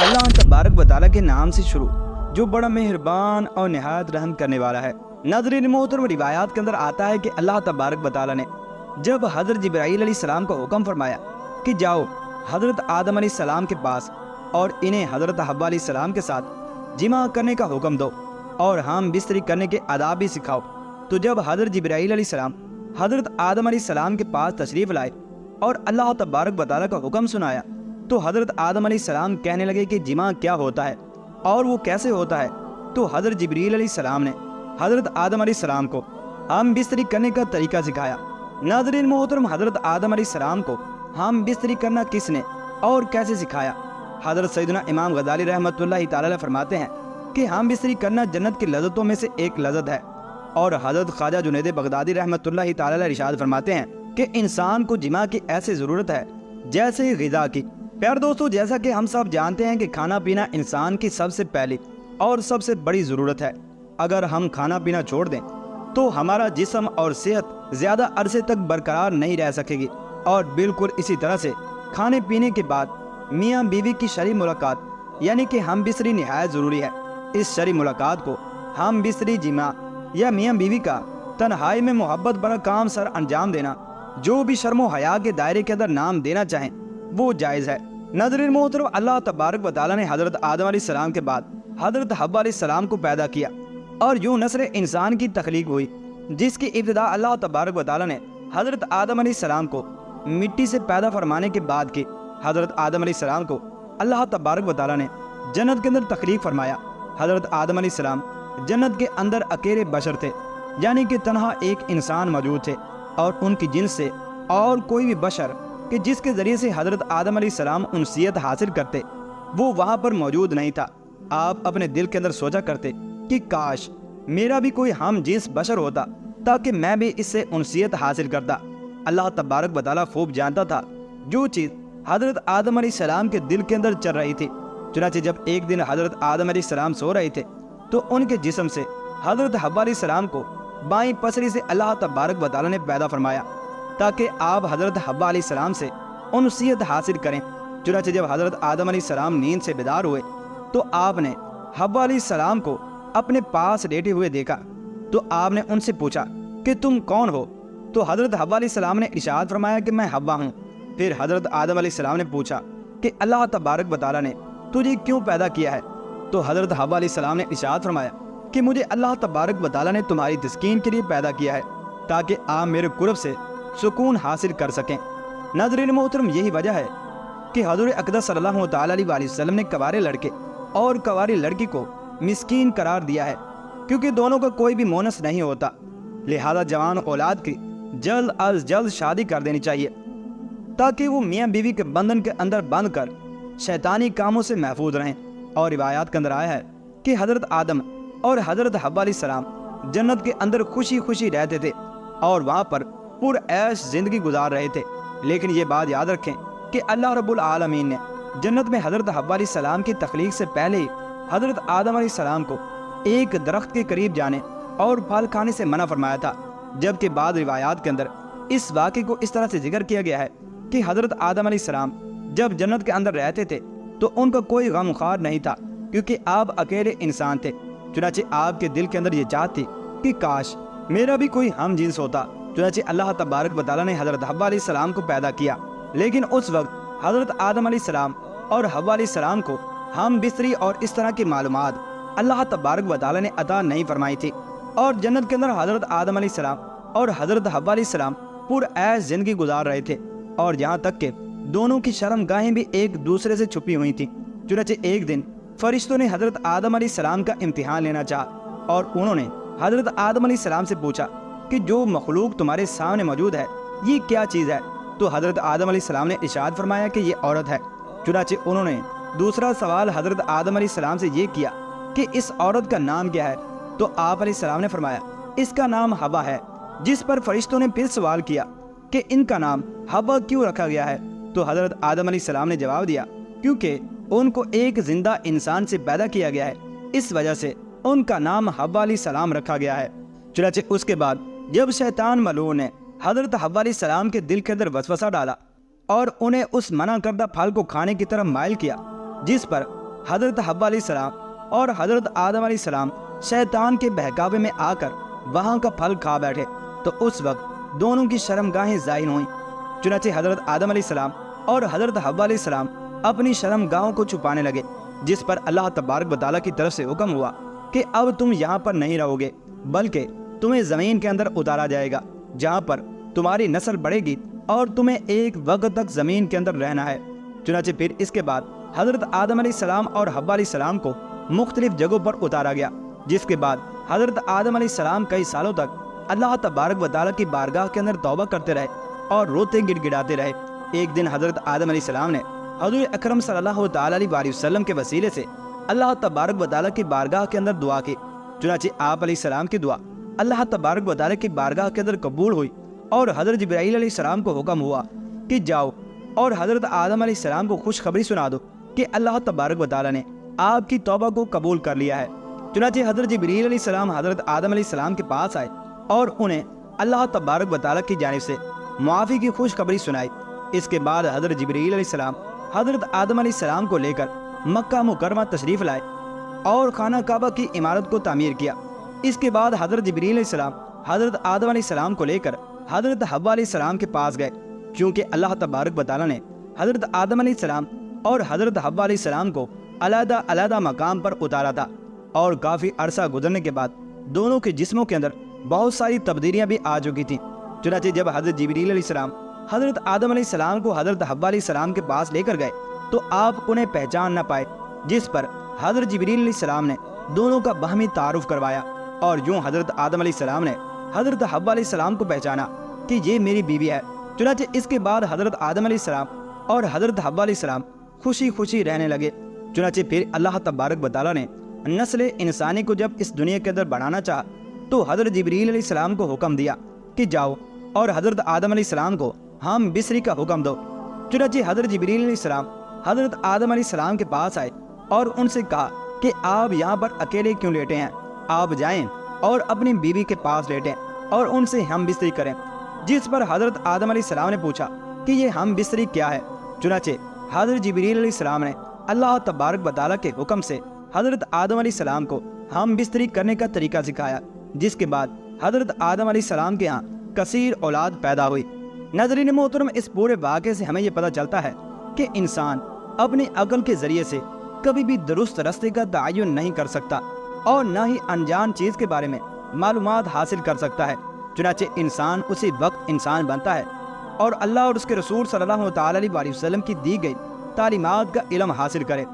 अल्लाह तबारक व तआला के नाम से शुरू जो बड़ा मेहरबान और निहायत रहम करने वाला है। नाज़रीन मोहतरम, रिवायात के अंदर आता है कि अल्लाह तबारक व तआला ने जब हज़रत जिब्राईल अलैहिस्सलाम को हुक्म फरमाया कि जाओ हज़रत आदम अलैहिस्सलाम के पास और इन्हें हज़रत हव्वा अलैहिस्सलाम के साथ जिमा करने का हुक्म दो और हम बिस्तरी करने के आदाब भी सिखाओ, तो जब हज़रत जिब्राईल अलैहिस्सलाम हज़रत आदम अलैहिस्सलाम के पास तशरीफ़ लाए और अल्लाह तबारक व तआला का हुक्म सुनाया, तो हज़रत आदम अलैहिस्सलाम कहने लगे कि जिमा क्या होता है और वो कैसे होता है। तो हज़रत जिब्रील अलैहिस्सलाम ने हज़रत आदम अलैहिस्सलाम को हम बिस्तरी करने का तरीका सिखाया। नाज़रीन मोहतरम, हज़रत आदम अलैहिस्सलाम को हम बिस्तरी करना किसने और कैसे सिखाया? हज़रत सैयदना इमाम गज़ाली रहमतुल्लाहि तआला अलैह फरमाते हैं कि हम बिस्तरी करना जन्नत की लज़्ज़तों में से एक लज़्ज़त है। और हज़रत ख्वाजा जुनैद बगदादी रहमतुल्लाहि तआला अलैह इरशाद फरमाते हैं कि इंसान को जिमा की ऐसी ज़रूरत है जैसे ग़िज़ा की। प्यार दोस्तों, जैसा कि हम सब जानते हैं कि खाना पीना इंसान की सबसे पहली और सबसे बड़ी ज़रूरत है। अगर हम खाना पीना छोड़ दें तो हमारा जिस्म और सेहत ज़्यादा अरसे तक बरकरार नहीं रह सकेगी। और बिल्कुल इसी तरह से खाने पीने के बाद मियाँ बीवी की शरई मुलाकात यानी कि हम बिस्तरी निहायत ज़रूरी है। इस शरई मुलाकात को हम बिस्तरी जिमा या मियाँ बीवी का तन्हाई में मोहब्बत भरा काम सर अंजाम देना, जो भी शर्मो हया के दायरे के अंदर नाम देना चाहें वो जायज़ है। नाज़रीन मोहतरम, अल्लाह तबारक व तआला ने हज़रत आदम अलैहिस्सलाम के बाद हज़रत हव्वा अलैहिस्सलाम को पैदा किया और यूं नस्ल इंसान की तख्लीक हुई, जिसकी इब्तिदा अल्लाह तबारक व तआला ने हज़रत आदम अलैहिस्सलाम को मिट्टी से पैदा फरमाने के बाद की। हज़रत आदम अलैहिस्सलाम को अल्लाह तबारक व तआला ने जन्नत के अंदर तख्लीक फरमाया। हज़रत आदम अलैहिस्सलाम जन्नत के अंदर अकेले बशर थे, यानी कि तन्हा एक इंसान मौजूद थे और उनकी जिन्स से और कोई भी बशर कि जिसके ज़रिए से हज़रत आदम अलैहिस्सलाम उनसियत हासिल करते वो वहाँ पर मौजूद नहीं था। आप अपने दिल के अंदर सोचा करते कि काश मेरा भी कोई हम जिन्स बशर होता ताकि मैं भी इससे उनसियत हासिल करता। अल्लाह तबारक व तआला खूब जानता था जो चीज़ हज़रत आदम अलैहिस्सलाम के दिल के अंदर चल रही थी। चुनांचे जब एक दिन हज़रत आदम अलैहिस्सलाम सो रहे थे तो उनके जिस्म से हज़रत हव्वा अलैहिस्सलाम को बाईं पसरी से अल्लाह तबारक व तआला ने पैदा फरमाया ताकि आप हज़रत हव्वा अलैहिस्सलाम से उनसियत हासिल करें। चुनांचे जब हज़रत आदम अलैहिस्सलाम नींद से बेदार हुए तो आपने हव्वा अलैहिस्सलाम को अपने पास लेटे हुए देखा, तो आपने उनसे पूछा कि तुम कौन हो? तो हज़रत हव्वा अलैहिस्सलाम ने इरशाद फरमाया कि मैं हव्वा हूँ। फिर हज़रत आदम अलैहिस्सलाम ने पूछा कि अल्लाह तबारक व तआला ने तुझे क्यों पैदा किया है? तो हज़रत हव्वा अलैहिस्सलाम ने इरशाद फरमाया कि मुझे अल्लाह तबारक व तआला ने तुम्हारी तस्कीन के लिए पैदा किया है ताकि आप मेरे कुर्ब से सुकून हासिल कर सकें। नाज़रीन मोहतरम, यही वजह है कि हज़ूर अक़दस सल्लल्लाहु तआला अलैहि वसल्लम ने कवारे लड़के और कवारी लड़की को मिस्कीन करार दिया है, क्योंकि दोनों का कोई भी मोनस नहीं होता। लिहाजा जवान औलाद की जल्द अज जल्द शादी कर देनी चाहिए ताकि वो मियाँ बीवी के बंधन के अंदर बंद कर शैतानी कामों से महफूज रहें। और रिवायात के अंदर आया है कि हज़रत आदम और हज़रत हव्वा अलैहिस्सलाम जन्नत के अंदर खुशी खुशी रहते थे और वहाँ पर पुरऐश ज़िंदगी गुजार रहे थे। लेकिन ये बात याद रखें कि अल्लाह रब्बुल आलमीन ने जन्नत में हज़रत हव्वा अलैहिस्सलाम की तख्लीक से पहले ही हज़रत आदम अलैहिस्सलाम को एक दरख्त के करीब जाने और फल खाने से मना फरमाया था। जबकि बाद रिवायात के अंदर इस वाक़े को इस तरह से जिक्र किया गया है कि हज़रत आदम अलैहिस्सलाम जब जन्नत के अंदर रहते थे तो उनका कोई गमख़ार नहीं था, क्योंकि आप अकेले इंसान थे। चुनांचे आपके दिल के अंदर ये चाहत थी कि काश मेरा भी कोई हम जिन्स होता। चुनांचे अल्लाह तबारक व तआला ने हज़रत हव्वा अलैहिस्सलाम को पैदा किया, लेकिन उस वक्त हज़रत आदम अलैहिस्सलाम और हव्वा अलैहिस्सलाम को हम बिस्तरी और इस तरह की मालूमात अल्लाह तबारक व तआला ने अता नहीं फरमाई थी। और जन्नत के अंदर हज़रत आदम अलैहिस्सलाम और हज़रत हव्वा अलैहिस्सलाम पुरऐश ज़िंदगी गुजार रहे थे और यहाँ तक कि दोनों की शर्मगाहें भी एक दूसरे से छुपी हुई थी। चुनांचे एक दिन फरिश्तों ने हज़रत आदम अलैहिस्सलाम का इम्तिहान लेना चाहा और उन्होंने हज़रत आदम अलैहिस्सलाम से पूछा कि जो मखलूक तुम्हारे सामने मौजूद है ये क्या चीज़ है? तो हज़रत आदम अलैहिस्सलाम ने इरशाद फरमाया कि ये औरत है। चुनांचे उन्होंने दूसरा सवाल हज़रत आदम अलैहिस्सलाम से ये किया कि इस औरत का नाम क्या है? तो आप अलैहिस्सलाम ने फरमाया इसका नाम हवा है। जिस पर फरिश्तों ने फिर सवाल किया कि इनका नाम हवा क्यों रखा गया है? तो हज़रत आदम अलैहिस्सलाम ने जवाब दिया क्योंकि उनको एक जिंदा इंसान से पैदा किया गया है, इस वजह से उनका नाम हव्वा अलैहिस्सलाम रखा गया है। चुनांचे उसके बाद जब शैतान मलून ने हज़रत हव्वा अलैहिस्सलाम के दिल के अंदर वसवसा डाला और उन्हें उस मना करदा फल को खाने की तरफ माइल किया, जिस पर حضرت حوا علیہ السلام اور حضرت آدم علیہ السلام شیطان کے بہکاوے میں آ کر وہاں کا پھل کھا بیٹھے تو اس وقت دونوں کی شرمگاہیں ظاہر ہوئیں۔ چنانچہ حضرت آدم علیہ السلام اور حضرت حوا علیہ السلام اپنی شرمگاہوں کو چھپانے لگے، جس پر اللہ تبارک و تعالیٰ کی طرف سے حکم ہوا کہ اب تم یہاں پر نہیں رہو گے، بلکہ تمہیں زمین کے اندر اتارا جائے گا، جہاں پر تمہاری نسل بڑھے گی اور تمہیں ایک وقت تک زمین کے اندر رہنا ہے۔ چنانچہ پھر اس کے بعد حضرت آدم علیہ السلام اور حوا علیہ السلام کو مختلف جگہوں پر اتارا گیا، جس کے بعد حضرت آدم علیہ السلام کئی سالوں تک اللہ تبارک و تعالیٰ کی بارگاہ کے اندر توبہ کرتے رہے اور روتے گڑ گڑاتے رہے۔ ایک دن حضرت آدم علیہ السلام نے حضور اکرم صلی اللہ تعالیٰ علیہ وسلم کے وسیلے سے اللہ تبارک و تعالیٰ کی بارگاہ کے اندر دعا کی۔ چنانچہ آپ علیہ السلام کی دعا اللہ تبارک و تعالیٰ کی بارگاہ کے اندر قبول ہوئی اور حضرت جبرائیل علیہ السلام کو حکم ہوا کہ جاؤ اور حضرت آدم علیہ السلام کو خوشخبری سنا دو کہ اللہ تبارک و تعالیٰ نے آپ کی توبہ کو قبول کر لیا ہے۔ چنانچہ حضرت جبرائیل علیہ السلام حضرت آدم علیہ السلام کے پاس آئے اور انہیں اللہ تبارک و تعالیٰ کی جانب سے معافی کی خوشخبری سنائی۔ اس کے بعد حضرت جبرائیل علیہ السلام حضرت آدم علیہ السلام کو لے کر مکہ مکرمہ تشریف لائے اور خانہ کعبہ کی عمارت کو تعمیر کیا۔ اس کے بعد حضرت جبرائیل علیہ السلام حضرت آدم علیہ السلام کو لے کر حضرت حوا علیہ السلام کے پاس گئے، کیونکہ اللہ تبارک و تعالیٰ نے حضرت آدم علیہ السلام اور حضرت حوا علیہ السلام کو علیحدہ علیحدہ مقام پر اتارا تھا، اور کافی عرصہ گزرنے کے بعد دونوں کے جسموں کے اندر بہت ساری تبدیلیاں بھی آ چکی تھیں۔ چنانچہ جب حضرت جبرائیل علیہ السلام حضرت آدم علیہ السلام کو حضرت حوا علیہ السلام کے پاس لے کر گئے تو آپ انہیں پہچان نہ پائے، جس پر حضرت جبرائیل علیہ السلام نے دونوں کا باہمی تعارف کروایا، اور یوں حضرت آدم علیہ السلام نے حضرت حوا علیہ السلام کو پہچانا کہ یہ میری بیوی ہے۔ چنانچہ اس کے بعد حضرت آدم علیہ السلام اور حضرت حوا علیہ السلام خوشی خوشی رہنے لگے۔ چنانچہ پھر اللہ تبارک و تعالیٰ نے نسل انسانی کو جب اس دنیا کے اندر بڑھانا چاہا تو حضرت جبرائیل علیہ السلام کو حکم دیا کہ جاؤ اور حضرت آدم علیہ السلام کو ہم بستری کا حکم دو۔ چنانچہ حضرت جبرائیل علیہ السلام حضرت آدم علیہ السلام کے پاس آئے اور ان سے کہا کہ آپ یہاں پر اکیلے کیوں لیٹے ہیں، آپ جائیں اور اپنی بیوی کے پاس لیٹیں اور ان سے ہم بستری کریں۔ جس پر حضرت آدم علیہ السلام نے پوچھا کہ یہ ہم بستری کیا ہے؟ چنانچہ حضرت جبرائیل علیہ السلام نے اللہ تبارک و تعالیٰ کے حکم سے حضرت آدم علیہ السلام کو ہم بستری کرنے کا طریقہ سکھایا، جس کے بعد حضرت آدم علیہ السلام کے ہاں کثیر اولاد پیدا ہوئی۔ ناظرین محترم، اس پورے واقعے سے ہمیں یہ پتہ چلتا ہے کہ انسان اپنی عقل کے ذریعے سے کبھی بھی درست راستے کا تعین نہیں کر سکتا اور نہ ہی انجان چیز کے بارے میں معلومات حاصل کر سکتا ہے۔ چنانچہ انسان اسی وقت انسان بنتا ہے اور اللہ اور اس کے رسول صلی اللہ تعالیٰ علیہ وسلم کی دی گئی تعلیمات کا علم حاصل کرے۔